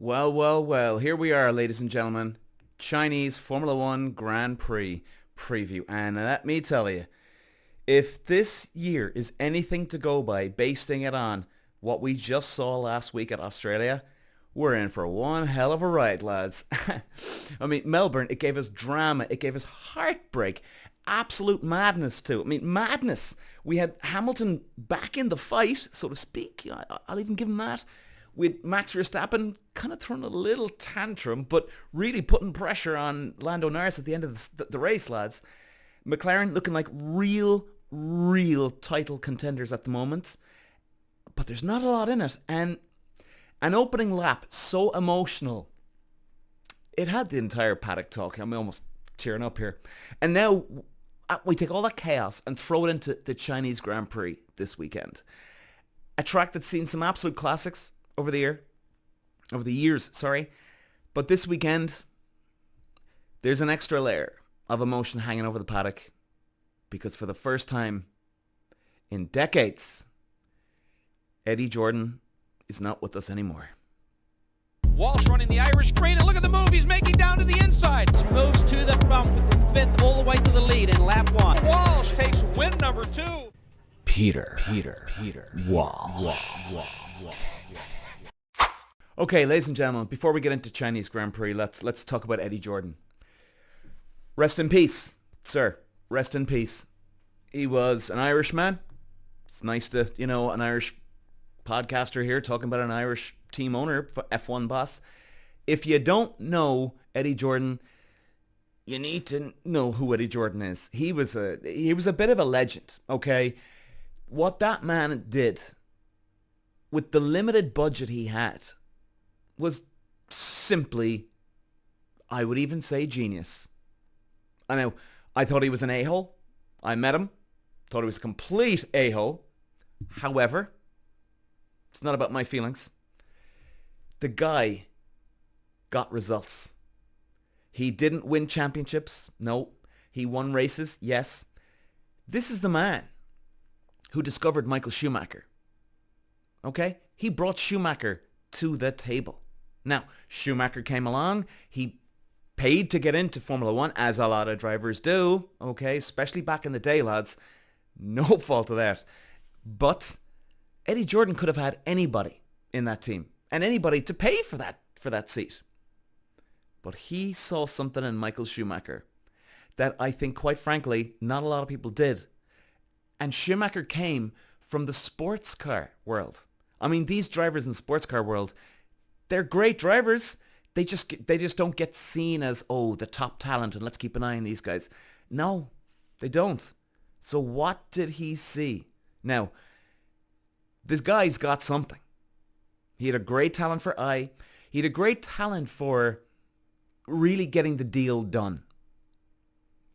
Well, well, well, here we are, ladies and gentlemen. Chinese Formula 1 Grand Prix preview. And let me tell you, if this year is anything to go by, basing it on what we just saw last week at Australia, we're in for one hell of a ride, lads. I mean, Melbourne, it gave us drama. It gave us heartbreak. Absolute madness, too. I mean, madness. We had Hamilton back in the fight, so to speak. I'll even give him that. With Max Verstappen kind of throwing a little tantrum, but really putting pressure on Lando Norris at the end of the race, lads. McLaren looking like real title contenders at the moment. But there's not a lot in it. And an opening lap so emotional. It had the entire paddock talking. I'm almost tearing up here. And now we take all that chaos and throw it into the Chinese Grand Prix this weekend. A track that's seen some absolute classics over the years, But this weekend, there's an extra layer of emotion hanging over the paddock because for the first time in decades, Eddie Jordan is not with us anymore. Walsh running the Irish green, and look at the move he's making down to the inside. Moves to the front from fifth all the way to the lead in lap one. Walsh takes win number 2. Peter. Walsh. Okay, ladies and gentlemen, before we get into Chinese Grand Prix, let's talk about Eddie Jordan. Rest in peace, sir. Rest in peace. He was an Irishman. It's nice to, an Irish podcaster here talking about an Irish team owner, F1 boss. If you don't know Eddie Jordan, you need to know who Eddie Jordan is. He was a bit of a legend, okay? What that man did with the limited budget he had was simply, I would even say, genius. I know, I thought he was an a-hole. I met him. Thought he was a complete a-hole. However, it's not about my feelings. The guy got results. He didn't win championships. No. He won races. Yes. This is the man who discovered Michael Schumacher. Okay? He brought Schumacher to the table. Now, Schumacher came along. He paid to get into Formula 1, as a lot of drivers do. Okay? Especially back in the day, lads. No fault of that. But Eddie Jordan could have had anybody in that team. And anybody to pay for that seat. But he saw something in Michael Schumacher that I think, quite frankly, not a lot of people did. And Schumacher came from the sports car world. I mean, these drivers in the sports car world, they're great drivers. They just don't get seen as, the top talent and let's keep an eye on these guys. No, they don't. So what did he see? Now, this guy's got something. He had a great talent for eye. He had a great talent for really getting the deal done.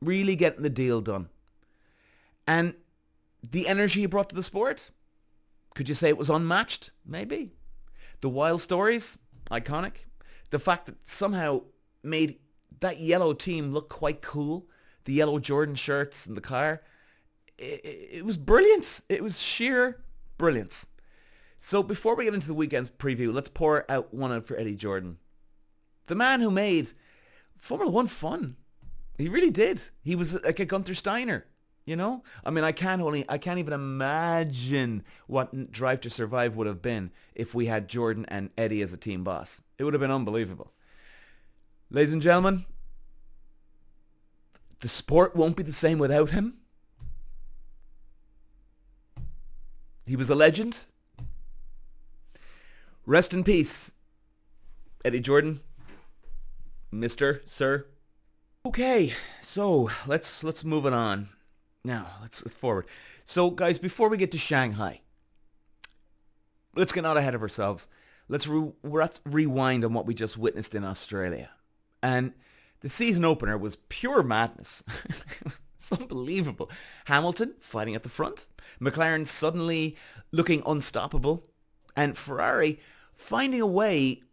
Really getting the deal done. And the energy he brought to the sport, could you say it was unmatched? Maybe. The wild stories, iconic. The fact that somehow made that yellow team look quite cool. The yellow Jordan shirts in the car. It was brilliant. It was sheer brilliance. So before we get into the weekend's preview, let's pour out one out for Eddie Jordan. The man who made Formula 1 fun. He really did. He was like a Gunther Steiner, I mean, I can't even imagine what Drive to Survive would have been if we had Jordan and Eddie as a team boss. It would have been unbelievable. Ladies and gentlemen, the sport won't be the same without him. He was a legend. Rest in peace, Eddie Jordan, Mr. Sir. Okay, so let's move it on. Now, let's forward. So, guys, before we get to Shanghai, let's get not ahead of ourselves. Let's rewind on what we just witnessed in Australia. And the season opener was pure madness. It's unbelievable. Hamilton fighting at the front. McLaren suddenly looking unstoppable. And Ferrari finding a way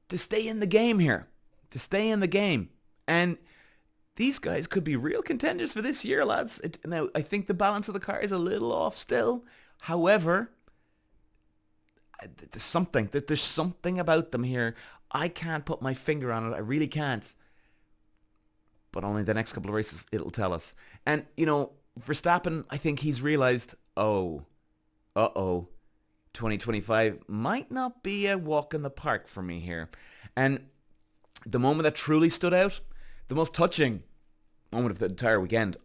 to stay in the game here. To stay in the game. And these guys could be real contenders for this year, lads. Now, I think the balance of the car is a little off still. However, there's something about them here. I can't put my finger on it. I really can't. But only the next couple of races it'll tell us. And, Verstappen, I think he's realized, 2025 might not be a walk in the park for me here. And the moment that truly stood out, the most touching moment of the entire weekend,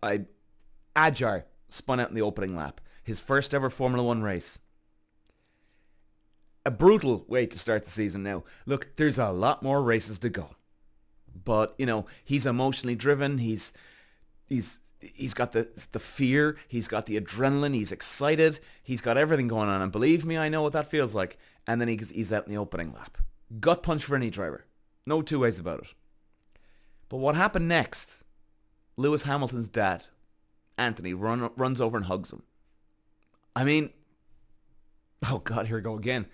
Ajar spun out in the opening lap. His first ever Formula 1 race. A brutal way to start the season now. Look, there's a lot more races to go. But, he's emotionally driven. He's got the fear. He's got the adrenaline. He's excited. He's got everything going on. And believe me, I know what that feels like. And then he's out in the opening lap. Gut punch for any driver. No two ways about it. But what happened next? Lewis Hamilton's dad, Anthony, runs over and hugs him. I mean, oh God, here we go again.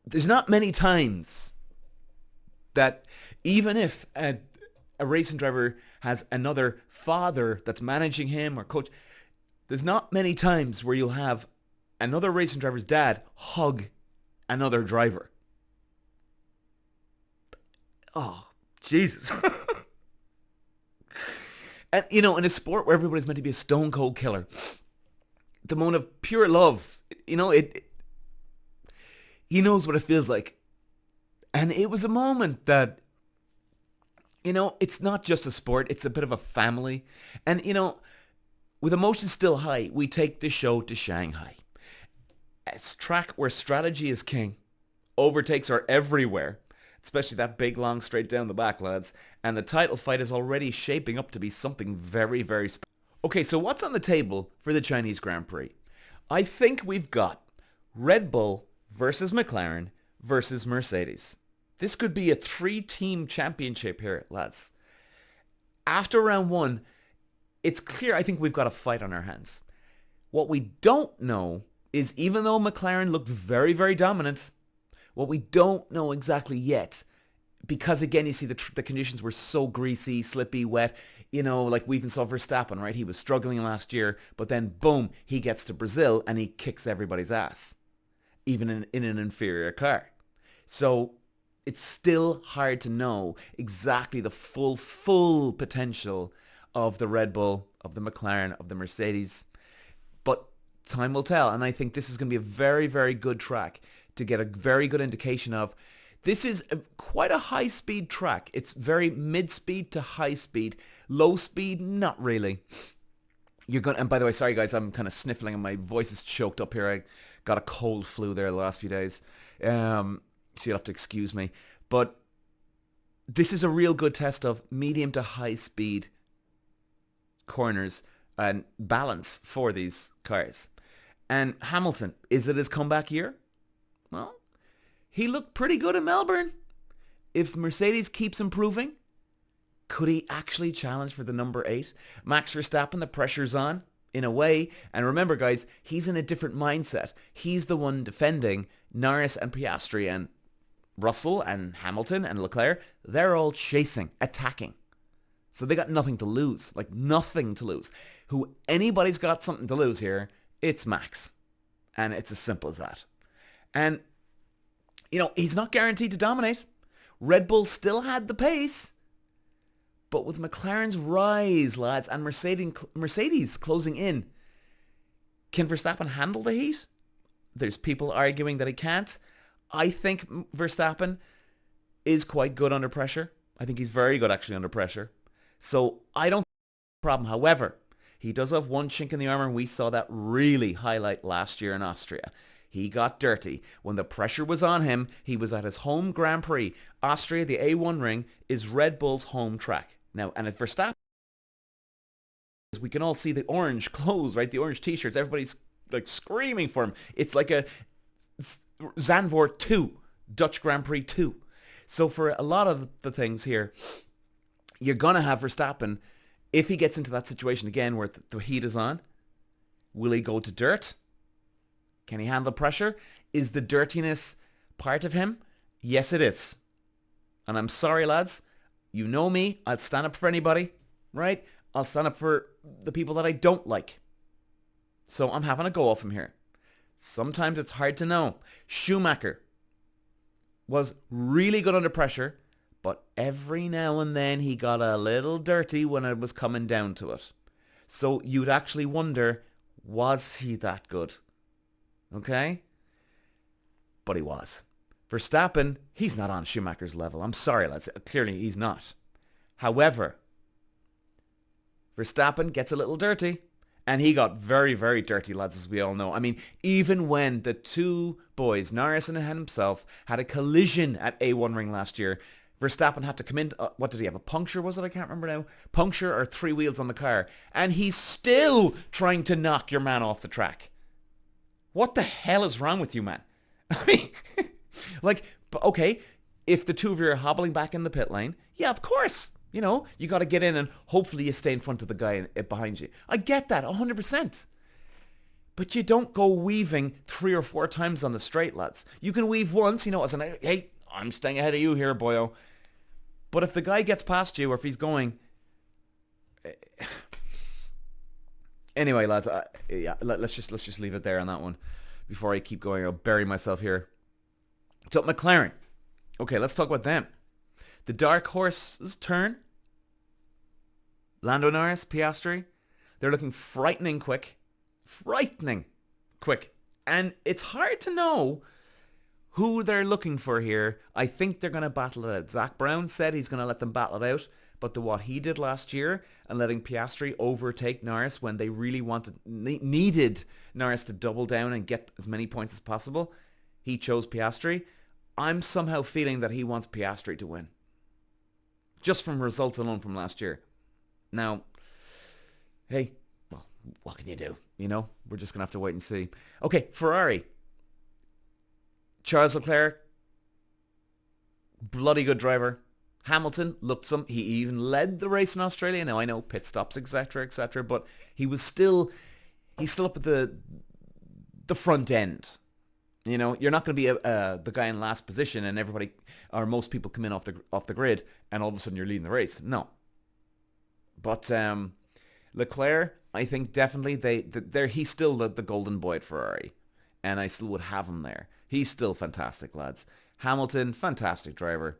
There's not many times that even if a racing driver has another father that's managing him or coach, there's not many times where you'll have another racing driver's dad hug another driver. Oh, Jesus. And, in a sport where everybody's meant to be a stone cold killer, the moment of pure love, he knows what it feels like. And it was a moment that, it's not just a sport, it's a bit of a family. And, with emotions still high, we take the show to Shanghai. It's a track where strategy is king. Overtakes are everywhere. Especially that big, long straight down the back, lads. And the title fight is already shaping up to be something very, very special. Okay, so what's on the table for the Chinese Grand Prix? I think we've got Red Bull versus McLaren versus Mercedes. This could be a 3-team championship here, lads. After round 1, it's clear I think we've got a fight on our hands. What we don't know is, even though McLaren looked very, very dominant, what we don't know exactly yet, because again, you see the conditions were so greasy, slippy, wet, like we even saw Verstappen, right? He was struggling last year, but then boom, he gets to Brazil and he kicks everybody's ass, even in an inferior car. So it's still hard to know exactly the full potential of the Red Bull, of the McLaren, of the Mercedes, but time will tell. And I think this is going to be a very, very good track to get a very good indication of. This is quite a high-speed track. It's very mid-speed to high-speed. Low speed, not really. And by the way, sorry guys, I'm kind of sniffling and my voice is choked up here. I got a cold flu there the last few days. So you'll have to excuse me. But this is a real good test of medium to high-speed corners and balance for these cars. And Hamilton, is it his comeback year? Well, he looked pretty good in Melbourne. If Mercedes keeps improving, could he actually challenge for the number 8? Max Verstappen, the pressure's on, in a way. And remember, guys, he's in a different mindset. He's the one defending. Norris and Piastri and Russell and Hamilton and Leclerc, they're all chasing, attacking. So they got nothing to lose. Like, nothing to lose. Anybody's got something to lose here, it's Max. And it's as simple as that. And, he's not guaranteed to dominate. Red Bull still had the pace. But with McLaren's rise, lads, and Mercedes closing in, can Verstappen handle the heat? There's people arguing that he can't. I think Verstappen is quite good under pressure. I think he's very good actually under pressure. So I don't think that's a problem. However, he does have one chink in the armor, and we saw that really highlight last year in Austria. He got dirty. When the pressure was on him, he was at his home Grand Prix. Austria, the A1 ring, is Red Bull's home track. Now, and at Verstappen, we can all see the orange clothes, right? The orange t-shirts. Everybody's like screaming for him. It's like a Zandvoort 2, Dutch Grand Prix 2. So for a lot of the things here, you're going to have Verstappen, if he gets into that situation again where the heat is on, will he go to dirt? Can he handle pressure? Is the dirtiness part of him? Yes, it is. And I'm sorry, lads. You know me. I'll stand up for anybody, right? I'll stand up for the people that I don't like. So I'm having a go off him here. Sometimes it's hard to know. Schumacher. was really good under pressure, but every now and then he got a little dirty when it was coming down to it. So you'd actually wonder, was he that good? Okay? But he was. Verstappen, he's not on Schumacher's level. I'm sorry, lads. Clearly, he's not. However, Verstappen gets a little dirty. And he got very, very dirty, lads, as we all know. I mean, even when the two boys, Norris and himself, had a collision at A1 Ring last year, Verstappen had to come in. What did he have? A puncture, was it? I can't remember now. Puncture or three wheels on the car. And he's still trying to knock your man off the track. What the hell is wrong with you, man? I mean, like, okay, if the two of you are hobbling back in the pit lane, yeah, of course. You know, you got to get in and hopefully you stay in front of the guy behind you. I get that, 100%. But you don't go weaving 3 or 4 times on the straight, lads. You can weave once, you know, as an, hey, I'm staying ahead of you here, boyo. But if the guy gets past you or if he's going... Anyway, lads, yeah, let's just leave it there on that one. Before I keep going, I'll bury myself here. So, McLaren. Okay, let's talk about them. The dark horse's turn. Lando Norris, Piastri. They're looking frightening quick. Frightening quick. And it's hard to know who they're looking for here. I think they're going to battle it out. Zach Brown said he's going to let them battle it out. But what he did last year and letting Piastri overtake Norris when they really needed Norris to double down and get as many points as possible, he chose Piastri. I'm somehow feeling that he wants Piastri to win. Just from results alone from last year. Now, hey, well, what can you do? You know, we're just going to have to wait and see. Okay, Ferrari. Charles Leclerc, bloody good driver. Hamilton looked some. He even led the race in Australia. Now, I know pit stops, etc., but he's still up at the front end. You know, you're not going to be the guy in last position and everybody or most people come in off the grid and all of a sudden you're leading the race. No. But Leclerc, I think definitely he's still the golden boy at Ferrari, and I still would have him there. He's still fantastic, lads. Hamilton, fantastic driver.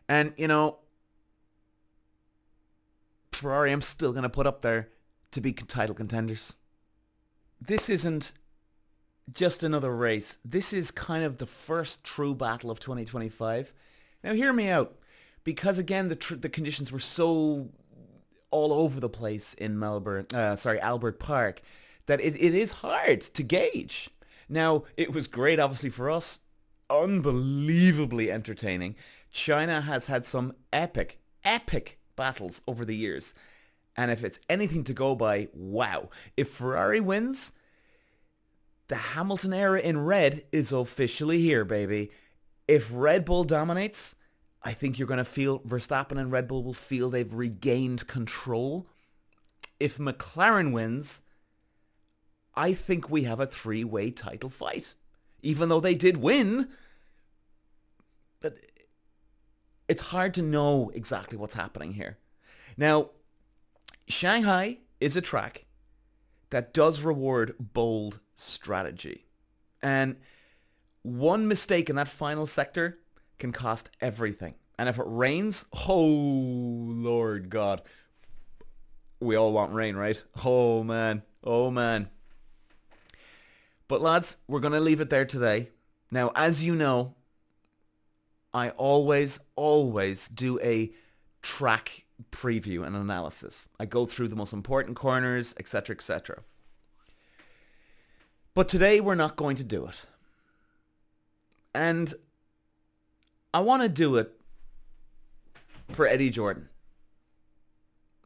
And, you know, Ferrari, I'm still going to put up there to be title contenders. This isn't just another race. This is kind of the first true battle of 2025. Now, hear me out. Because, again, the conditions were so all over the place in Albert Park, that it is hard to gauge. Now, it was great, obviously, for us. Unbelievably entertaining. China has had some epic battles over the years. And if it's anything to go by, wow. If Ferrari wins, the Hamilton era in red is officially here, baby. If Red Bull dominates, I think you're going to feel Verstappen and Red Bull will feel they've regained control. If McLaren wins, I think we have a 3-way title fight. Even though they did win, but it's hard to know exactly what's happening here. Now, Shanghai is a track that does reward bold strategy. And one mistake in that final sector can cost everything. And if it rains, oh, Lord God. We all want rain, right? Oh, man. Oh, man. But, lads, we're going to leave it there today. Now, as you know, I always do a track preview and analysis. I go through the most important corners, etc., etc. But today, we're not going to do it. And I want to do it for Eddie Jordan.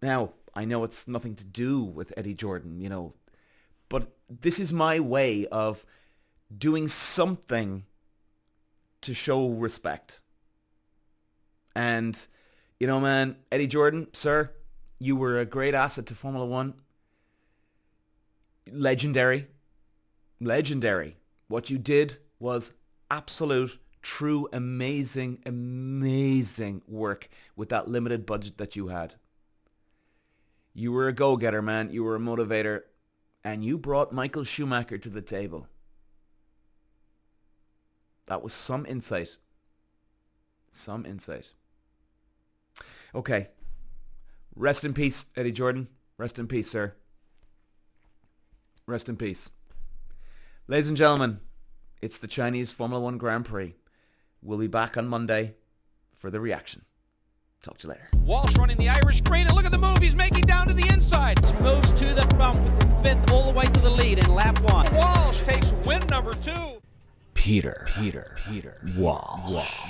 Now, I know it's nothing to do with Eddie Jordan, you know, but this is my way of doing something to show respect. And, you know, man, Eddie Jordan, sir, you were a great asset to Formula One. Legendary. What you did was absolute, true, amazing work with that limited budget that you had. You were a go-getter, man. You were a motivator. And you brought Michael Schumacher to the table. That was some insight. Some insight. Okay. Rest in peace, Eddie Jordan. Rest in peace, sir. Rest in peace. Ladies and gentlemen, it's the Chinese Formula 1 Grand Prix. We'll be back on Monday for the reaction. Talk to you later. Walsh running the Irish green, and look at the move. He's making down to the inside. Moves to the front from 5th all the way to the lead in lap 1. Walsh takes win number 2. Peter Walsh.